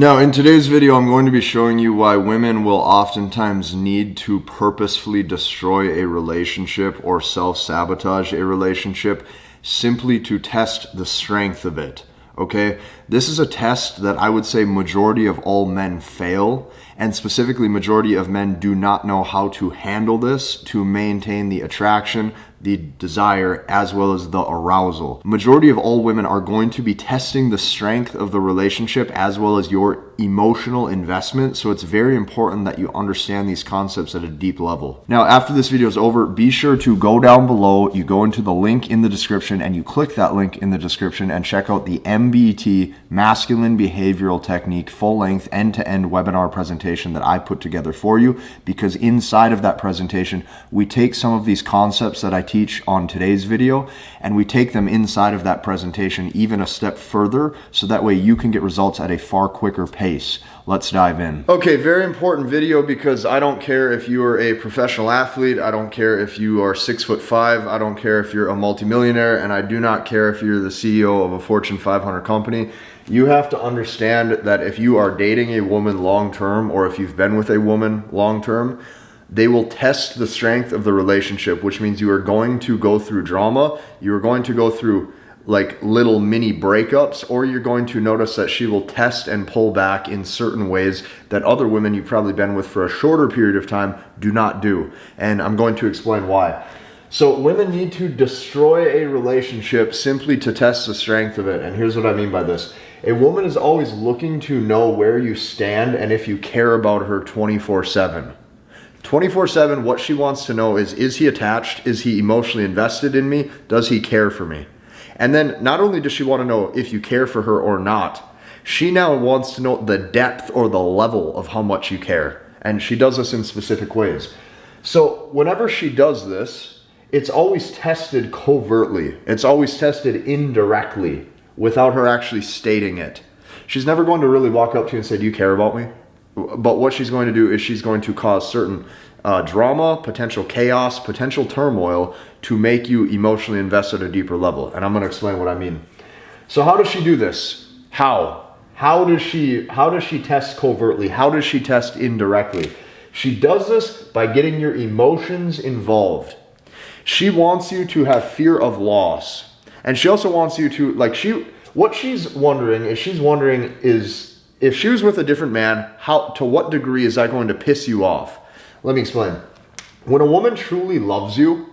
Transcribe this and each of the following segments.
Now, in today's video, I'm going to be showing you why women will oftentimes need to purposefully destroy a relationship or self-sabotage a relationship simply to test the strength of it. Okay, this is a test that I would say majority of all men fail, and specifically majority of men do not know how to handle this to maintain the attraction, the desire, as well as the arousal. Majority of all women are going to be testing the strength of the relationship as well as your emotional investment, so it's very important that you understand these concepts at a deep level. Now, after this video is over, be sure to go down below, you go into the link in the description and you click that link in the description and check out the MBT, Masculine Behavioral Technique, full-length end-to-end webinar presentation that I put together for you, because inside of that presentation, we take some of these concepts that I teach on today's video and we take them inside of that presentation even a step further, so that way you can get results at a far quicker pace. Let's dive in. Okay, very important video, because I don't care if you are a professional athlete, I don't care if you are 6'5", I don't care if you're a multimillionaire, and I do not care if you're the CEO of a Fortune 500 company. You have to understand that if you are dating a woman long-term, or if you've been with a woman long-term, they will test the strength of the relationship, which means you are going to go through drama, you are going to go through like little mini breakups, or you're going to notice that she will test and pull back in certain ways that other women you've probably been with for a shorter period of time do not do. And I'm going to explain why. So women need to destroy a relationship simply to test the strength of it. And here's what I mean by this. A woman is always looking to know where you stand and if you care about her 24/7. 24/7, what she wants to know is he attached? Is he emotionally invested in me? Does he care for me? And then not only does she want to know if you care for her or not, she now wants to know the depth or the level of how much you care. And she does this in specific ways. So whenever she does this, it's always tested covertly. It's always tested indirectly without her actually stating it. She's never going to really walk up to you and say, "Do you care about me?" But what she's going to do is she's going to cause certain drama, potential chaos, potential turmoil to make you emotionally invest at a deeper level. And I'm going to explain what I mean. So how does she do this? How does she test covertly? How does she test indirectly? She does this by getting your emotions involved. She wants you to have fear of loss. And she also wants you to, what she's wondering is if she was with a different man, to what degree is that going to piss you off? Let me explain. When a woman truly loves you,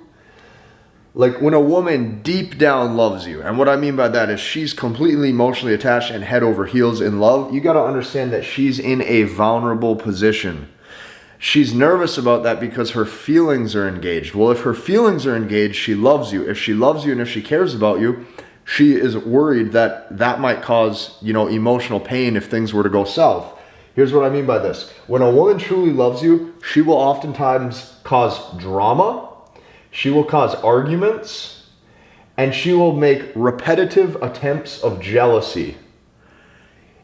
like when a woman deep down loves you, and what I mean by that is she's completely emotionally attached and head over heels in love, you got to understand that she's in a vulnerable position. She's nervous about that because her feelings are engaged. Well, if her feelings are engaged, she loves you. If she loves you and if she cares about you, she is worried that that might cause, emotional pain if things were to go south. Here's what I mean by this. When a woman truly loves you, she will oftentimes cause drama, she will cause arguments, and she will make repetitive attempts of jealousy.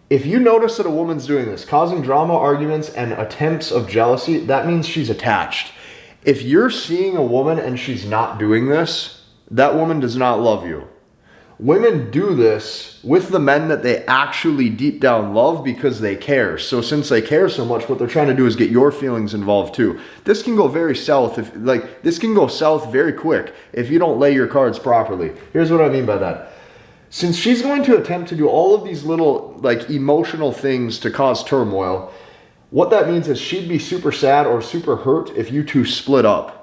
If you notice that a woman's doing this, causing drama, arguments, and attempts of jealousy, that means she's attached. If you're seeing a woman and she's not doing this, that woman does not love you. Women do this with the men that they actually deep down love because they care. So since they care so much, what they're trying to do is get your feelings involved too. This can go very south this can go south very quick if you don't lay your cards properly. Here's what I mean by that. Since she's going to attempt to do all of these little emotional things to cause turmoil, what that means is she'd be super sad or super hurt if you two split up.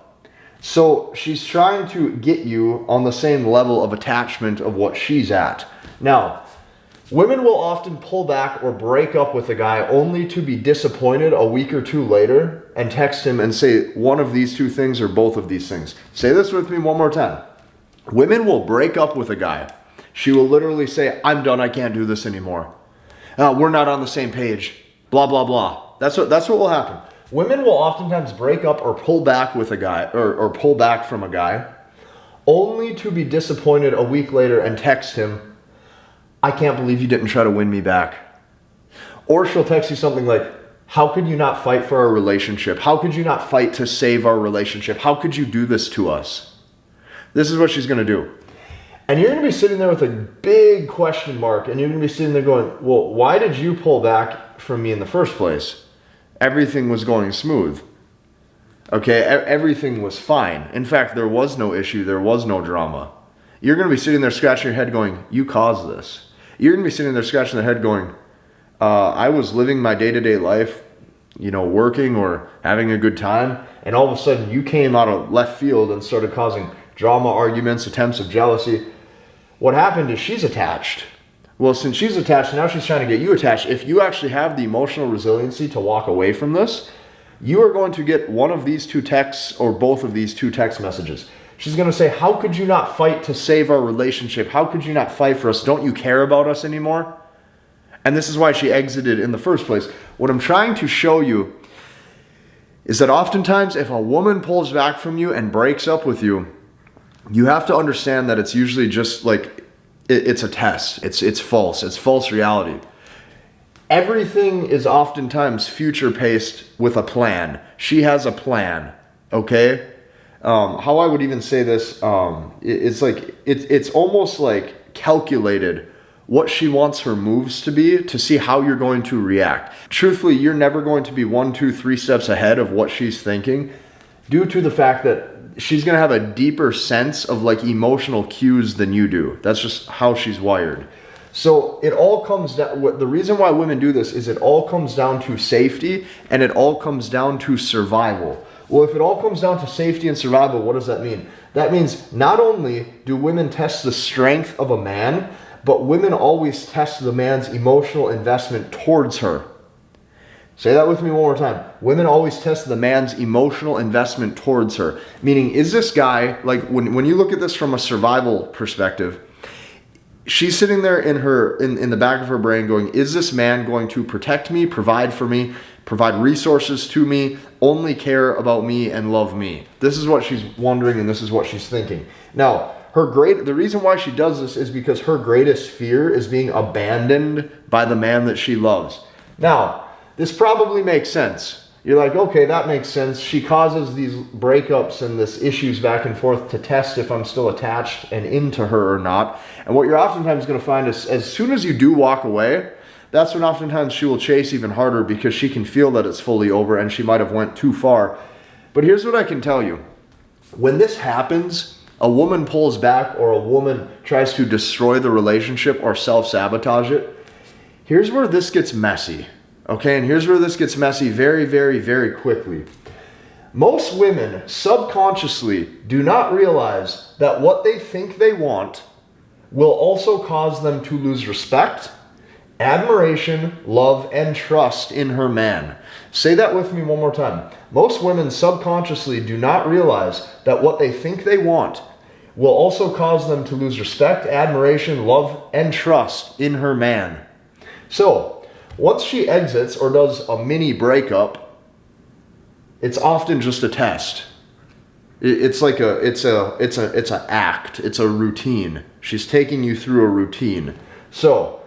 So she's trying to get you on the same level of attachment of what she's at. Now, women will often pull back or break up with a guy only to be disappointed a week or two later and text him and say one of these two things or both of these things. Say this with me one more time. Women will break up with a guy. She will literally say, "I'm done, I can't do this anymore. We're not on the same page, blah, blah, blah." That's what will happen. Women will oftentimes break up or pull back with a guy or pull back from a guy only to be disappointed a week later and text him, "I can't believe you didn't try to win me back." Or she'll text you something like, "How could you not fight for our relationship? How could you not fight to save our relationship? How could you do this to us?" This is what she's going to do. And you're going to be sitting there with a big question mark, and you're going to be sitting there going, "Well, why did you pull back from me in the first place. Everything was going smooth. Okay, everything was fine. In fact, there was no issue, there was no drama. You're going to be sitting there scratching your head going, you caused this. You're going to be sitting there scratching their head going, I was living my day-to-day life, working or having a good time, and all of a sudden you came out of left field and started causing drama, arguments, attempts of jealousy. What happened is she's attached. Well, since she's attached, now she's trying to get you attached. If you actually have the emotional resiliency to walk away from this, you are going to get one of these two texts or both of these two text messages. She's going to say, how could you not fight to save our relationship? How could you not fight for us? Don't you care about us anymore? And this is why she exited in the first place. What I'm trying to show you is that oftentimes if a woman pulls back from you and breaks up with you, you have to understand that it's usually just like, it's a test. It's false. It's false reality. Everything is oftentimes future-paced with a plan. She has a plan, okay? How I would even say this, it's almost like calculated what she wants her moves to be to see how you're going to react. Truthfully, you're never going to be 1, 2, 3 steps ahead of what she's thinking due to the fact that she's going to have a deeper sense of like emotional cues than you do. That's just how she's wired. So it all comes down, the reason why women do this is it all comes down to safety and it all comes down to survival. Well, if it all comes down to safety and survival, what does that mean? That means not only do women test the strength of a man, but women always test the man's emotional investment towards her. Say that with me one more time. Women always test the man's emotional investment towards her. Meaning, is this guy, like when you look at this from a survival perspective, she's sitting there in the back of her brain going, is this man going to protect me, provide for me, provide resources to me, only care about me and love me? This is what she's wondering and this is what she's thinking. Now, the reason why she does this is because her greatest fear is being abandoned by the man that she loves. Now, this probably makes sense. You're like, okay, that makes sense. She causes these breakups and this issues back and forth to test if I'm still attached and into her or not. And what you're oftentimes going to find is as soon as you do walk away, that's when oftentimes she will chase even harder because she can feel that it's fully over and she might have went too far. But here's what I can tell you. When this happens, a woman pulls back or a woman tries to destroy the relationship or self-sabotage it, here's where this gets messy. Okay, and here's where this gets messy very, very, very quickly. Most women subconsciously do not realize that what they think they want will also cause them to lose respect, admiration, love, and trust in her man. Say that with me one more time. Most women subconsciously do not realize that what they think they want will also cause them to lose respect, admiration, love, and trust in her man. So, once she exits or does a mini breakup, it's often just a test. It's an act. It's a routine. She's taking you through a routine. So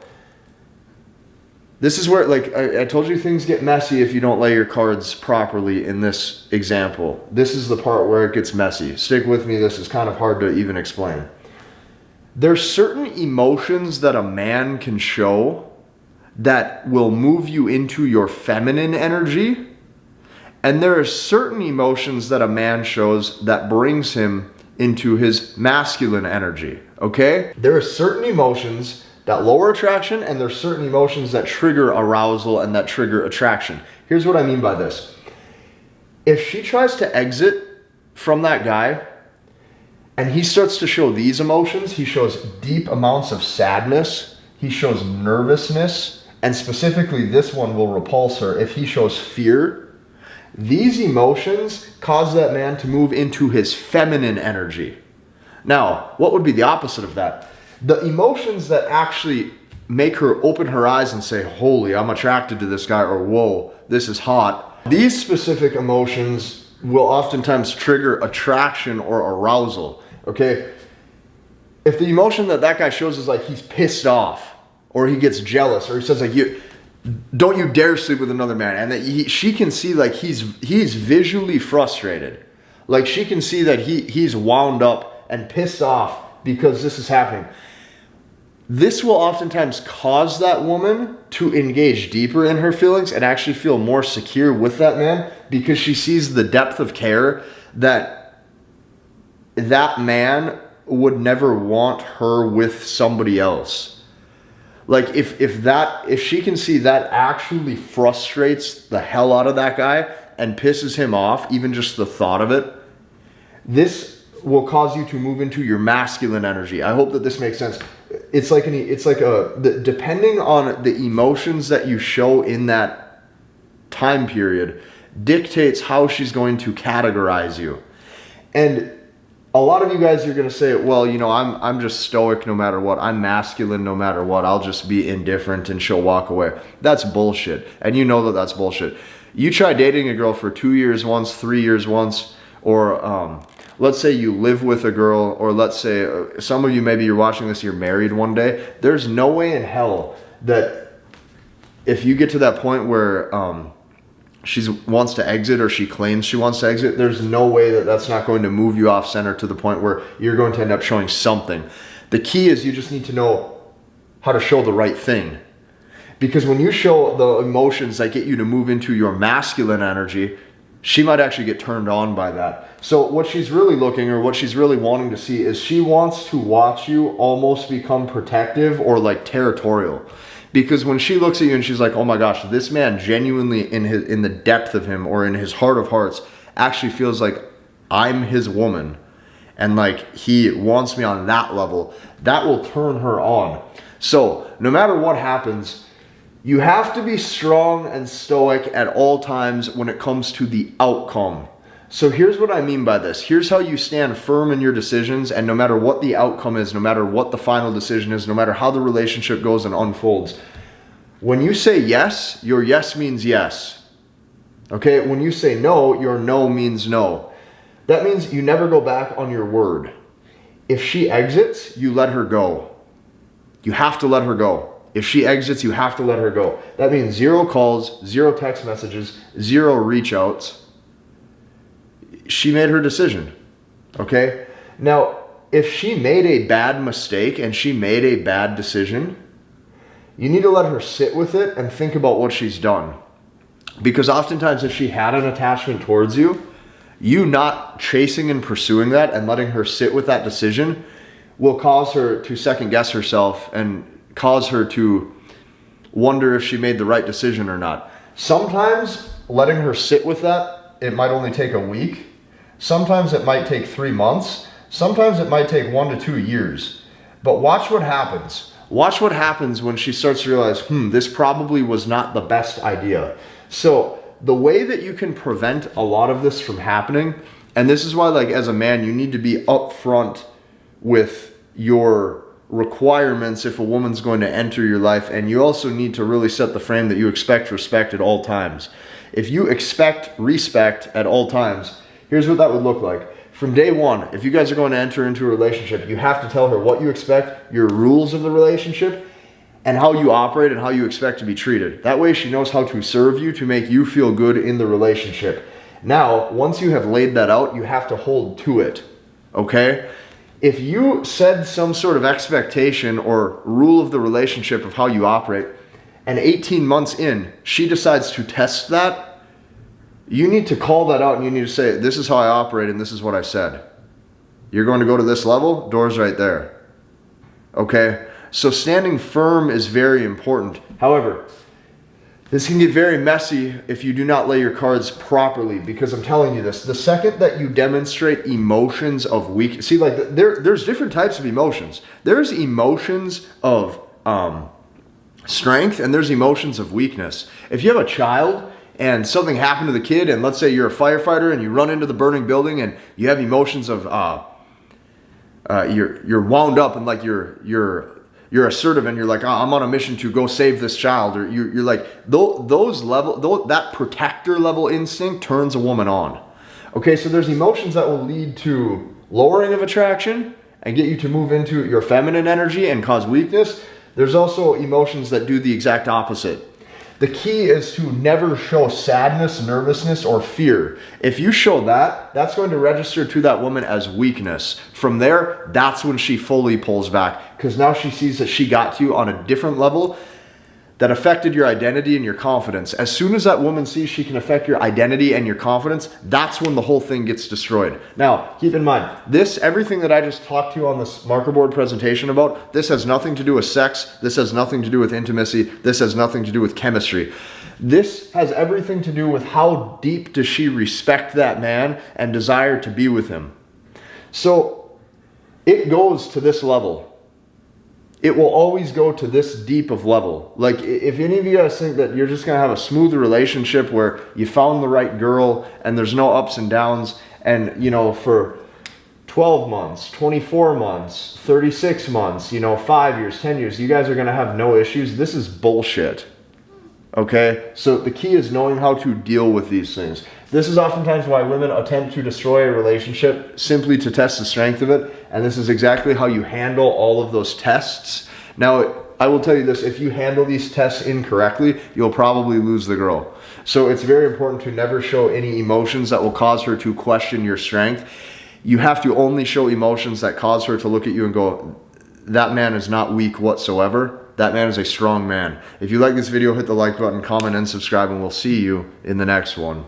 this is where, like I told you, things get messy if you don't lay your cards properly in this example. This is the part where it gets messy. Stick with me. This is kind of hard to even explain. There's certain emotions that a man can show that will move you into your feminine energy. And there are certain emotions that a man shows that brings him into his masculine energy, okay? There are certain emotions that lower attraction and there are certain emotions that trigger arousal and that trigger attraction. Here's what I mean by this. If she tries to exit from that guy and he starts to show these emotions, he shows deep amounts of sadness, he shows nervousness, and specifically this one will repulse her. If he shows fear, these emotions cause that man to move into his feminine energy. Now, what would be the opposite of that? The emotions that actually make her open her eyes and say, holy, I'm attracted to this guy, or whoa, this is hot. These specific emotions will oftentimes trigger attraction or arousal, okay? If the emotion that guy shows is like he's pissed off, or he gets jealous, or he says like, don't you dare sleep with another man. And that she can see like he's visually frustrated. Like she can see that he's wound up and pissed off because this is happening. this will oftentimes cause that woman to engage deeper in her feelings and actually feel more secure with that man, because she sees the depth of care that that man would never want her with somebody else. Like if she can see that actually frustrates the hell out of that guy and pisses him off, even just the thought of it, this will cause you to move into your masculine energy. I hope that this makes sense. Depending on the emotions that you show in that time period dictates how she's going to categorize you. And a lot of you guys are going to say, well, you know, I'm just stoic no matter what. I'm masculine no matter what. I'll just be indifferent and she'll walk away. That's bullshit. And you know that that's bullshit. You try dating a girl for 2 years once, 3 years once, or let's say you live with a girl, or let's say some of you, maybe you're watching this, you're married one day. There's no way in hell that if you get to that point where she wants to exit, or she claims she wants to exit, there's no way that that's not going to move you off center to the point where you're going to end up showing something. The key is you just need to know how to show the right thing. Because when you show the emotions that get you to move into your masculine energy, she might actually get turned on by that. So what she's really looking, or what she's really wanting to see, is she wants to watch you almost become protective or like territorial. Because when she looks at you and she's like, oh my gosh, this man genuinely in the depth of him, or in his heart of hearts, actually feels like I'm his woman, and like he wants me on that level, that will turn her on. So no matter what happens, you have to be strong and stoic at all times when it comes to the outcome. So here's what I mean by this. Here's how you stand firm in your decisions, and no matter what the outcome is, no matter what the final decision is, no matter how the relationship goes and unfolds, when you say yes, your yes means yes. Okay? When you say no, your no means no. That means you never go back on your word. If she exits, you let her go. You have to let her go. If she exits, you have to let her go. That means 0 calls, 0 text messages, 0 reach outs. She made her decision. Okay? Now, if she made a bad mistake and she made a bad decision, you need to let her sit with it and think about what she's done. Because oftentimes if she had an attachment towards you, you not chasing and pursuing that and letting her sit with that decision will cause her to second guess herself and cause her to wonder if she made the right decision or not. Sometimes letting her sit with that, it might only take a week. Sometimes it might take 3 months. Sometimes it might take 1 to 2 years. But watch what happens. Watch what happens when she starts to realize, this probably was not the best idea. So the way that you can prevent a lot of this from happening, and this is why, like, as a man, you need to be upfront with your requirements if a woman's going to enter your life, and you also need to really set the frame that you expect respect at all times. If you expect respect at all times, here's what that would look like. From day one, if you guys are going to enter into a relationship, you have to tell her what you expect, your rules of the relationship, and how you operate and how you expect to be treated. That way she knows how to serve you to make you feel good in the relationship. Now, once you have laid that out, you have to hold to it, okay? If you said some sort of expectation or rule of the relationship of how you operate, and 18 months in, she decides to test that, you need to call that out and you need to say, this is how I operate and this is what I said. You're going to go to this level, door's right there. Okay? So standing firm is very important. However, this can get very messy if you do not lay your cards properly, because I'm telling you this, the second that you demonstrate emotions of weakness, see, like there's different types of emotions. There's emotions of strength and there's emotions of weakness. If you have a child and something happened to the kid, and let's say you're a firefighter and you run into the burning building and you have emotions of you're wound up and like you're assertive and you're like, I'm on a mission to go save this child, or you're like, that protector level instinct turns a woman on. Okay, so there's emotions that will lead to lowering of attraction and get you to move into your feminine energy and cause weakness. There's also emotions that do the exact opposite. The key is to never show sadness, nervousness, or fear. If you show that, that's going to register to that woman as weakness. From there, that's when she fully pulls back, because now she sees that she got to you on a different level that affected your identity and your confidence. As soon as that woman sees she can affect your identity and your confidence, that's when the whole thing gets destroyed. Now, keep in mind, everything that I just talked to you on this marker board presentation about, this has nothing to do with sex, this has nothing to do with intimacy, this has nothing to do with chemistry. This has everything to do with how deep does she respect that man and desire to be with him. So it goes to this level. It will always go to this deep of level. Like, if any of you guys think that you're just gonna have a smooth relationship where you found the right girl and there's no ups and downs, and for 12 months, 24 months, 36 months, 5 years, 10 years, you guys are gonna have no issues, this is bullshit. Okay? So the key is knowing how to deal with these things. This is oftentimes why women attempt to destroy a relationship, simply to test the strength of it. And this is exactly how you handle all of those tests. Now, I will tell you this, if you handle these tests incorrectly, you'll probably lose the girl. So it's very important to never show any emotions that will cause her to question your strength. You have to only show emotions that cause her to look at you and go, that man is not weak whatsoever. That man is a strong man. If you like this video, hit the like button, comment, and subscribe, and we'll see you in the next one.